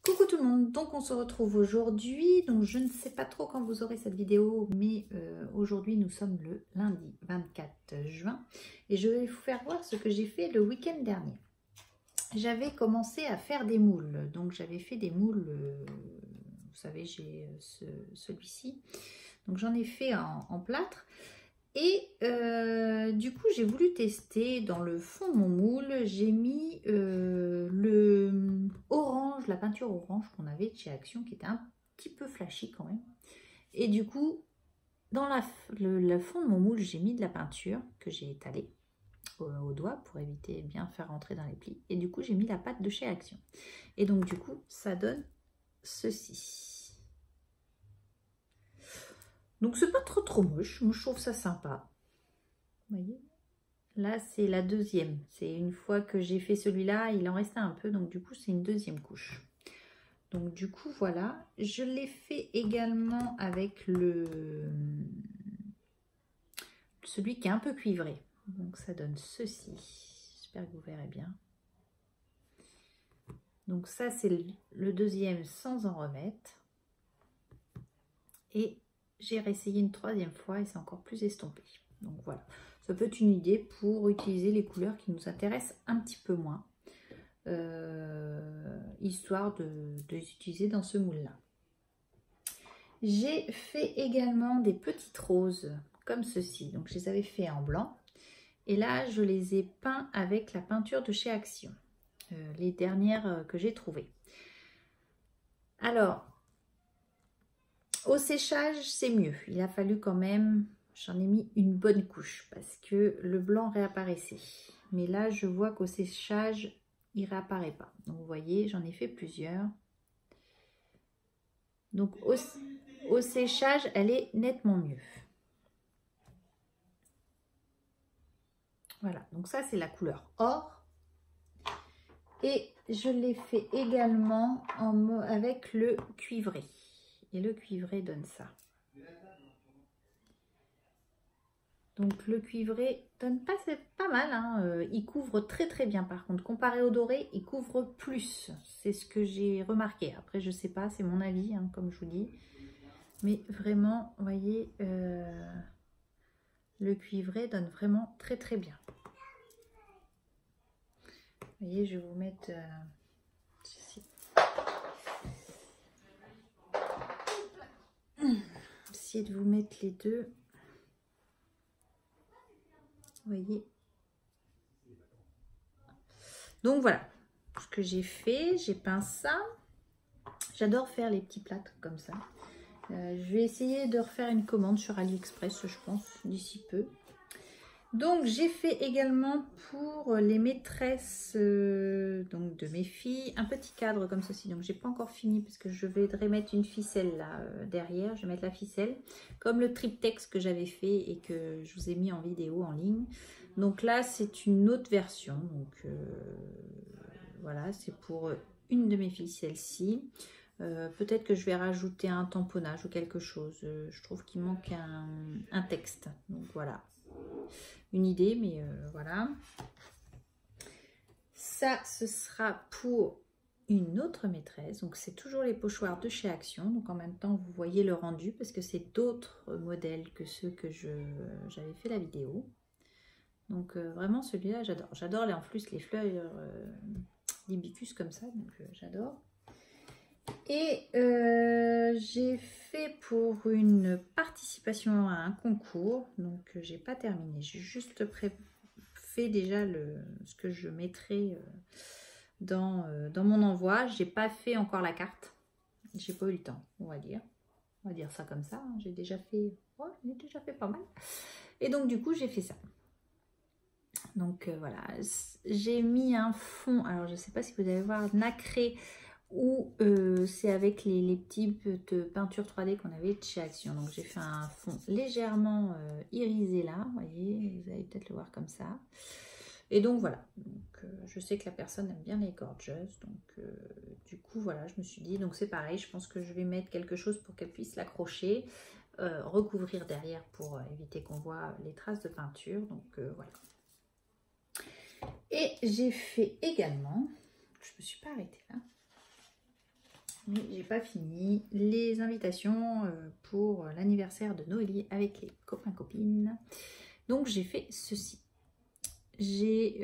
Coucou tout le monde, donc on se retrouve aujourd'hui, donc je ne sais pas trop quand vous aurez cette vidéo, mais aujourd'hui nous sommes le lundi 24 juin et je vais vous faire voir ce que j'ai fait le week-end dernier. J'avais commencé à faire des moules, donc j'avais fait des moules, vous savez j'ai celui-ci, donc j'en ai fait en plâtre. Et du coup, j'ai voulu tester dans le fond de mon moule, j'ai mis le orange, la peinture orange qu'on avait de chez Action, qui était un petit peu flashy quand même. Et du coup, dans le fond de mon moule, j'ai mis de la peinture que j'ai étalée au doigt pour éviter de bien faire rentrer dans les plis. Et du coup, j'ai mis la pâte de chez Action. Et donc, du coup, ça donne ceci. Donc c'est pas trop moche, moi je trouve ça sympa. Vous voyez, là c'est la deuxième, c'est une fois que j'ai fait celui-là, il en restait un peu, donc du coup c'est une deuxième couche. Donc du coup voilà, je l'ai fait également avec celui qui est un peu cuivré. Donc ça donne ceci, j'espère que vous verrez bien. Donc ça c'est le deuxième sans en remettre. Et j'ai réessayé une troisième fois et c'est encore plus estompé. Donc voilà, ça peut être une idée pour utiliser les couleurs qui nous intéressent un petit peu moins, histoire de les utiliser dans ce moule-là. J'ai fait également des petites roses comme ceci. Donc je les avais fait en blanc et là je les ai peints avec la peinture de chez Action, les dernières que j'ai trouvées. Alors, au séchage, c'est mieux. Il a fallu quand même, j'en ai mis une bonne couche parce que le blanc réapparaissait. Mais là, je vois qu'au séchage, il réapparaît pas. Donc, vous voyez, j'en ai fait plusieurs. Donc, au séchage, elle est nettement mieux. Voilà, donc ça, c'est la couleur or. Et je l'ai fait également avec le cuivré. Et le cuivré donne ça. Donc le cuivré donne pas mal, hein. Il couvre très bien par contre. Comparé au doré, il couvre plus. C'est ce que j'ai remarqué. Après, je sais pas, c'est mon avis, hein, comme je vous dis. Mais vraiment, vous voyez, le cuivré donne vraiment très bien. Vous voyez, je vais vous mettre ceci. Essayez de vous mettre les deux. Vous voyez. Donc voilà, ce que j'ai fait, j'ai peint ça. J'adore faire les petits plâtres comme ça. Je vais essayer de refaire une commande sur AliExpress, je pense, d'ici peu. Donc j'ai fait également pour les maîtresses donc de mes filles un petit cadre comme ceci. Donc j'ai pas encore fini parce que je vais mettre une ficelle là derrière. Je vais mettre la ficelle comme le triptyque que j'avais fait et que je vous ai mis en vidéo en ligne. Donc là c'est une autre version. Donc voilà, c'est pour une de mes filles, celle-ci. Peut-être que je vais rajouter un tamponnage ou quelque chose. Je trouve qu'il manque un texte. Donc voilà. Une idée, mais voilà. Ça, ce sera pour une autre maîtresse. Donc, c'est toujours les pochoirs de chez Action. Donc, en même temps, vous voyez le rendu parce que c'est d'autres modèles que ceux que j'avais fait la vidéo. Donc, vraiment, celui-là, j'adore. J'adore en plus les fleurs d'hibiscus comme ça. Donc, j'adore. Et j'ai fait pour une participation à un concours, donc j'ai pas terminé, j'ai juste fait déjà ce que je mettrai dans mon envoi. J'ai pas fait encore la carte, j'ai pas eu le temps, on va dire ça comme ça, hein. J'ai déjà fait pas mal, et donc du coup j'ai fait ça. Donc voilà, j'ai mis un fond, alors je sais pas si vous allez voir, nacré, ou c'est avec les petits de peinture 3D qu'on avait de chez Action. Donc j'ai fait un fond légèrement irisé là, vous voyez, vous allez peut-être le voir comme ça. Et donc voilà, donc, je sais que la personne aime bien les gorgeous, donc du coup voilà, je me suis dit, donc c'est pareil, je pense que je vais mettre quelque chose pour qu'elle puisse l'accrocher, recouvrir derrière pour éviter qu'on voit les traces de peinture, donc voilà. Et j'ai fait également, je me suis pas arrêtée là, mais j'ai pas fini les invitations pour l'anniversaire de Noélie avec les copains copines. Donc j'ai fait ceci. J'ai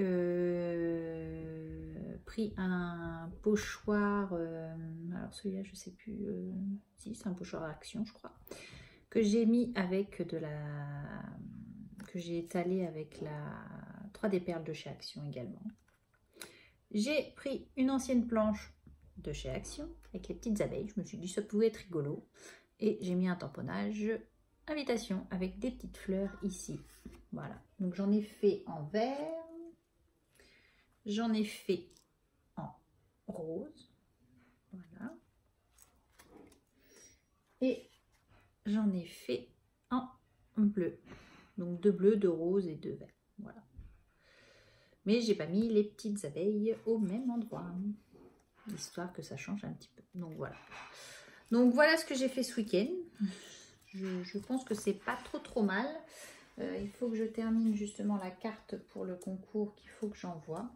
pris un pochoir, alors celui-là je sais plus si c'est un pochoir à action je crois, que j'ai mis avec de la, que j'ai étalé avec la 3D perles de chez Action également. J'ai pris une ancienne planche de chez Action avec les petites abeilles, je me suis dit ça pouvait être rigolo, et j'ai mis un tamponnage invitation avec des petites fleurs ici. Voilà, donc j'en ai fait en vert, j'en ai fait en rose, voilà, et j'en ai fait en bleu, donc de bleu, de rose et de vert, voilà. Mais j'ai pas mis les petites abeilles au même endroit, histoire que ça change un petit peu. Donc voilà. Donc voilà ce que j'ai fait ce week-end. Je pense que c'est pas trop mal. Il faut que je termine justement la carte pour le concours qu'il faut que j'envoie.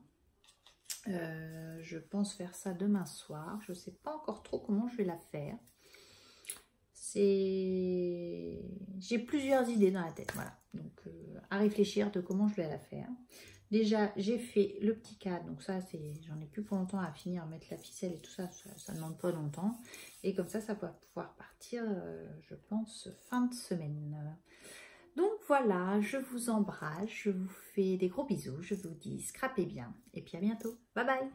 Je pense faire ça demain soir. Je sais pas encore trop comment je vais la faire. J'ai plusieurs idées dans la tête. Voilà. Donc à réfléchir de comment je vais la faire. Déjà, j'ai fait le petit cadre, donc ça, j'en ai plus pour longtemps à finir, mettre la ficelle et tout ça, ça ne demande pas longtemps. Et comme ça va pouvoir partir, je pense, fin de semaine. Donc voilà, je vous embrasse, je vous fais des gros bisous, je vous dis scrapez bien, et puis à bientôt. Bye bye!